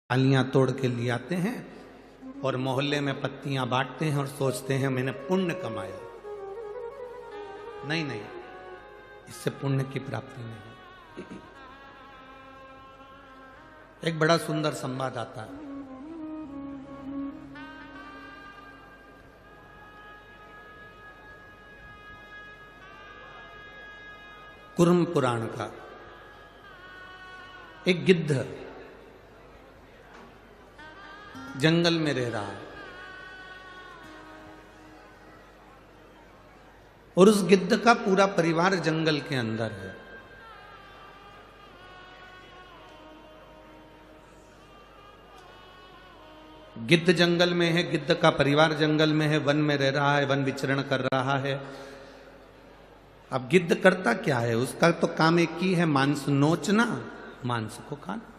डालियां तोड़ के ले आते हैं और मोहल्ले में पत्तियां बांटते हैं और सोचते हैं मैंने पुण्य कमाया। नहीं नहीं, इससे पुण्य की प्राप्ति नहीं। एक बड़ा सुंदर संवाद आता है। कुर्म पुराण का। एक गिद्ध जंगल में रह रहा है और उस गिद्ध का पूरा परिवार जंगल के अंदर है। गिद्ध जंगल में है, गिद्ध का परिवार जंगल में है, वन में रह रहा है, वन विचरण कर रहा है। अब गिद्ध करता क्या है? उसका तो काम एक ही है, मांस नोचना, मांस को खाना।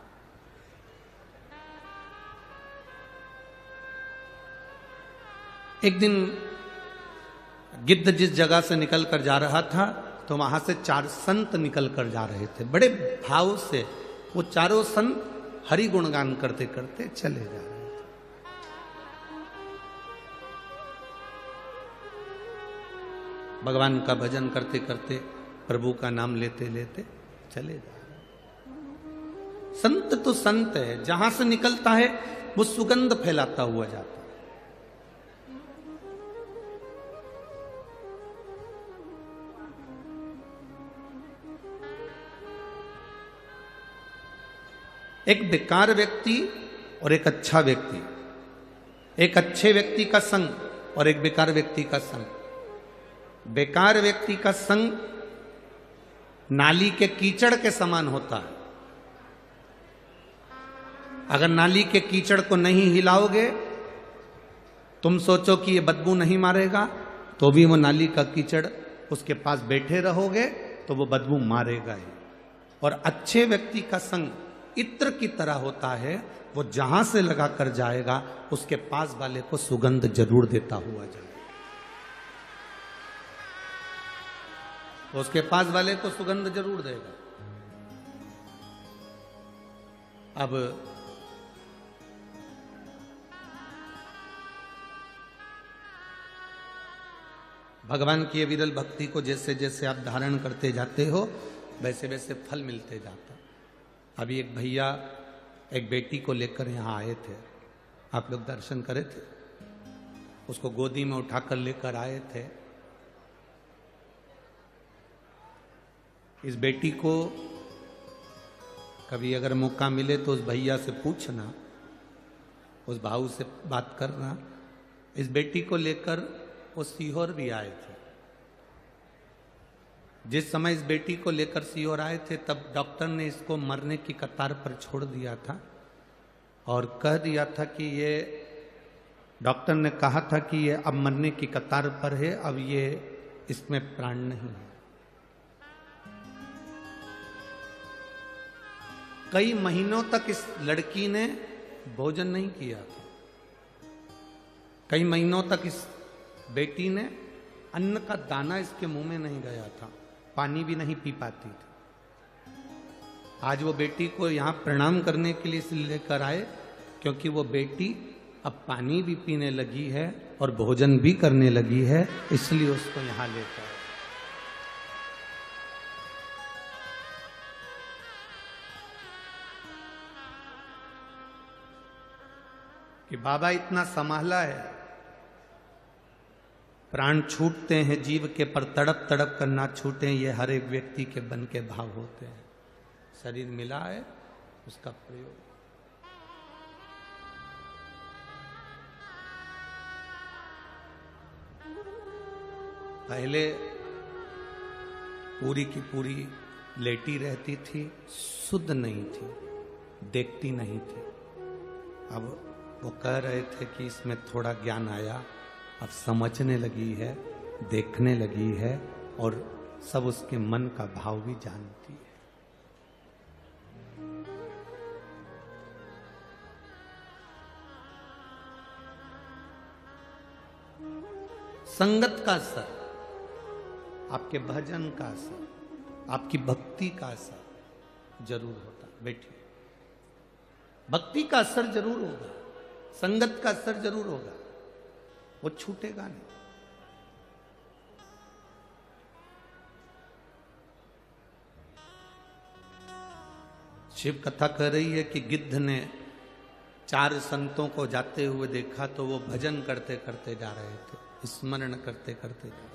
एक दिन गिद्ध जिस जगह से निकल कर जा रहा था तो वहां से 4 संत निकल कर जा रहे थे। बड़े भाव से वो चारों संत हरि गुणगान करते करते चले जा रहे थे। भगवान का भजन करते करते, प्रभु का नाम लेते लेते चले जा रहे। संत तो संत है, जहां से निकलता है वो सुगंध फैलाता हुआ जाता है। एक बेकार व्यक्ति और एक अच्छा व्यक्ति, एक अच्छे व्यक्ति का संग और एक बेकार व्यक्ति का संग। बेकार व्यक्ति का संग नाली के कीचड़ के समान होता है। अगर नाली के कीचड़ को नहीं हिलाओगे, तुम सोचो कि ये बदबू नहीं मारेगा, तो भी वो नाली का कीचड़ उसके पास बैठे रहोगे तो वो बदबू मारेगा ही। और अच्छे व्यक्ति का संग इत्र की तरह होता है, वो जहां से लगा कर जाएगा उसके पास वाले को सुगंध जरूर देता हुआ जाएगा। उसके पास वाले को सुगंध जरूर देगा। अब भगवान की विरल भक्ति को जैसे जैसे आप धारण करते जाते हो वैसे वैसे फल मिलते जाता। अभी एक भैया एक बेटी को लेकर यहाँ आए थे, आप लोग दर्शन करे थे। उसको गोदी में उठाकर लेकर आए थे। इस बेटी को कभी अगर मौका मिले तो उस भैया से पूछना, उस भाऊ से बात करना। इस बेटी को लेकर वो सीहोर भी आए थे। जिस समय इस बेटी को लेकर सीहोर आए थे तब डॉक्टर ने इसको मरने की कतार पर छोड़ दिया था और कह दिया था कि ये, डॉक्टर ने कहा था कि ये अब मरने की कतार पर है, अब ये इसमें प्राण नहीं है। कई महीनों तक इस लड़की ने भोजन नहीं किया था। कई महीनों तक इस बेटी ने अन्न का दाना इसके मुंह में नहीं गया था, पानी भी नहीं पी पाती थी। आज वो बेटी को यहां प्रणाम करने के लिए लेकर आए क्योंकि वो बेटी अब पानी भी पीने लगी है और भोजन भी करने लगी है, इसलिए उसको यहां लेकर आए। कि बाबा इतना संभाला है, प्राण छूटते हैं जीव के पर तड़प तड़प कर ना छूटे, ये हर एक व्यक्ति के मन के भाव होते हैं। शरीर मिला है उसका प्रयोग। पहले पूरी की पूरी लेटी रहती थी, शुद्ध नहीं थी, देखती नहीं थी। अब वो कह रहे थे कि इसमें थोड़ा ज्ञान आया, अब समझने लगी है, देखने लगी है और सब उसके मन का भाव भी जानती है। संगत का असर, आपके भजन का असर, आपकी भक्ति का असर जरूर होता। बैठिए। भक्ति का असर जरूर होगा, संगत का असर जरूर होगा, वो छूटेगा नहीं। शिव कथा कह रही है कि गिद्ध ने 4 संतों को जाते हुए देखा तो वो भजन करते करते जा रहे थे, स्मरण करते करते जा रहे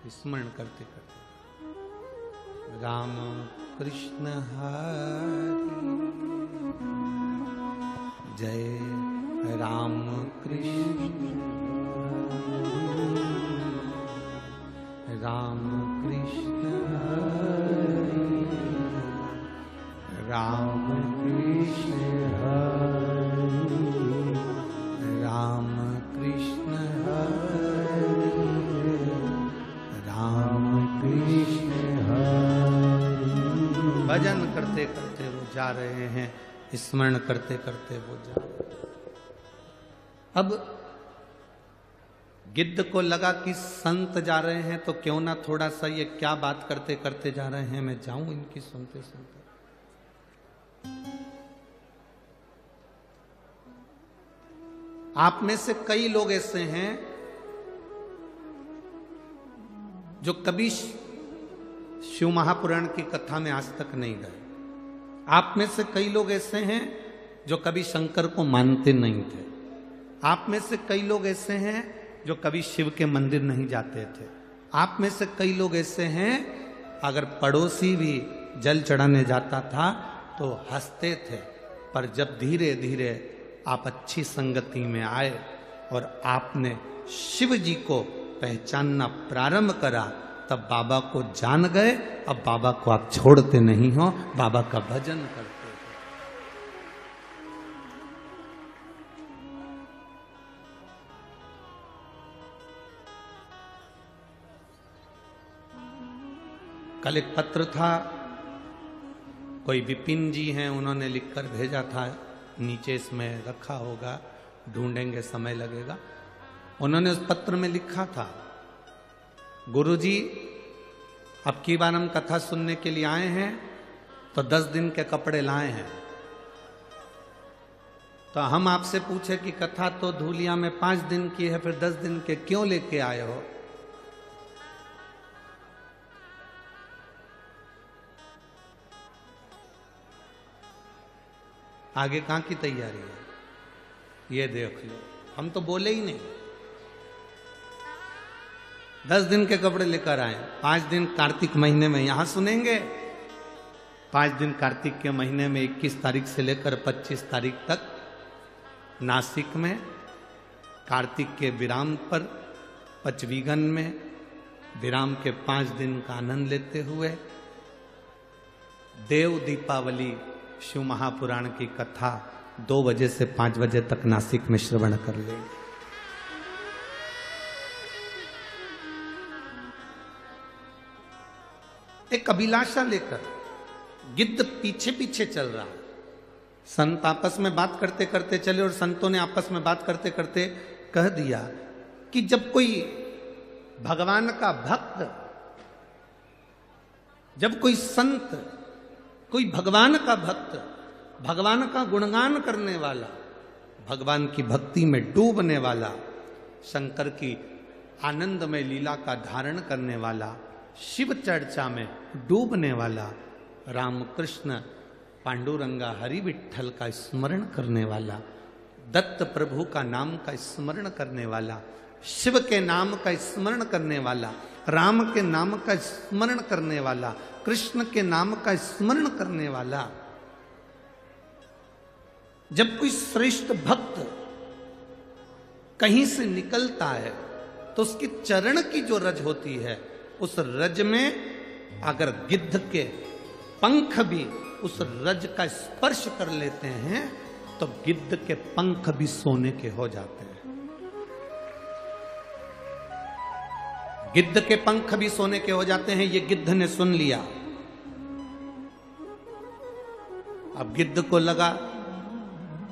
थे, स्मरण करते करते। राम कृष्ण हरि जय राम कृष्ण राम कृष्ण हरि राम कृष्ण हरि राम कृष्ण हरि राम कृष्ण हरि। भजन करते करते वो जा रहे हैं, स्मरण करते करते वो जा रहे हैं। अब गिद्ध को लगा कि संत जा रहे हैं तो क्यों ना थोड़ा सा ये क्या बात करते करते जा रहे हैं, मैं जाऊं इनकी सुनते सुनते। आप में से कई लोग ऐसे हैं जो कभी शिव महापुराण की कथा में आज तक नहीं गए। आप में से कई लोग ऐसे हैं जो कभी शंकर को मानते नहीं थे। आप में से कई लोग ऐसे हैं जो कभी शिव के मंदिर नहीं जाते थे। आप में से कई लोग ऐसे हैं अगर पड़ोसी भी जल चढ़ाने जाता था तो हंसते थे, पर जब धीरे धीरे आप अच्छी संगति में आए और आपने शिव जी को पहचानना प्रारंभ करा तब बाबा को जान गए। अब बाबा को आप छोड़ते नहीं हो, बाबा का भजन करते हो। कल एक पत्र था, कोई विपिन जी हैं, उन्होंने लिखकर भेजा था, नीचे इसमें रखा होगा, ढूंढेंगे समय लगेगा। उन्होंने उस पत्र में लिखा था, गुरुजी अब की बार हम कथा सुनने के लिए आए हैं तो 10 दिन के कपड़े लाए हैं। तो हम आपसे पूछे कि कथा तो धूलिया में 5 दिन की है, फिर 10 दिन के क्यों लेके आए हो? आगे कहां की तैयारी है ये देख लो। हम तो बोले ही नहीं। 10 दिन के कपड़े लेकर आए, 5 दिन कार्तिक महीने में यहां सुनेंगे, 5 दिन कार्तिक के महीने में 21 तारीख से लेकर 25 तारीख तक नासिक में कार्तिक के विराम पर पचवीगन में विराम के 5 दिन का आनंद लेते हुए देव दीपावली शिव महापुराण की कथा 2 बजे से 5 बजे तक नासिक में श्रवण कर लेंगे। एक अभिलाषा लेकर गिद्ध पीछे पीछे चल रहा है। संत आपस में बात करते करते चले और संतों ने आपस में बात करते करते कह दिया कि जब कोई भगवान का भक्त, जब कोई संत, कोई भगवान का भक्त, भगवान का गुणगान करने वाला, भगवान की भक्ति में डूबने वाला, शंकर की आनंदमय लीला का धारण करने वाला, शिव चर्चा में डूबने वाला, रामकृष्ण पांडुरंगा हरि विठ्ठल का स्मरण करने वाला, दत्त प्रभु का नाम का स्मरण करने वाला, शिव के नाम का स्मरण करने वाला, राम के नाम का स्मरण करने वाला, कृष्ण के नाम का स्मरण करने वाला, जब कोई श्रेष्ठ भक्त कहीं से निकलता है तो उसके चरण की जो रज होती है, उस रज में अगर गिद्ध के पंख भी उस रज का स्पर्श कर लेते हैं तो गिद्ध के पंख भी सोने के हो जाते हैं। गिद्ध के पंख भी सोने के हो जाते हैं। ये गिद्ध ने सुन लिया। अब गिद्ध को लगा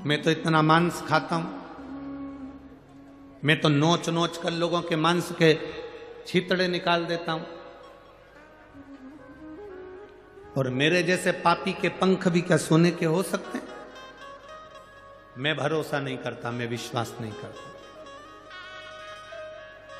मैं तो इतना मांस खाता हूं, मैं तो नोच नोच कर लोगों के मांस के छीतड़े निकाल देता हूं। और मेरे जैसे पापी के पंख भी क्या सोने के हो सकते हैं? मैं भरोसा नहीं करता, मैं विश्वास नहीं करता।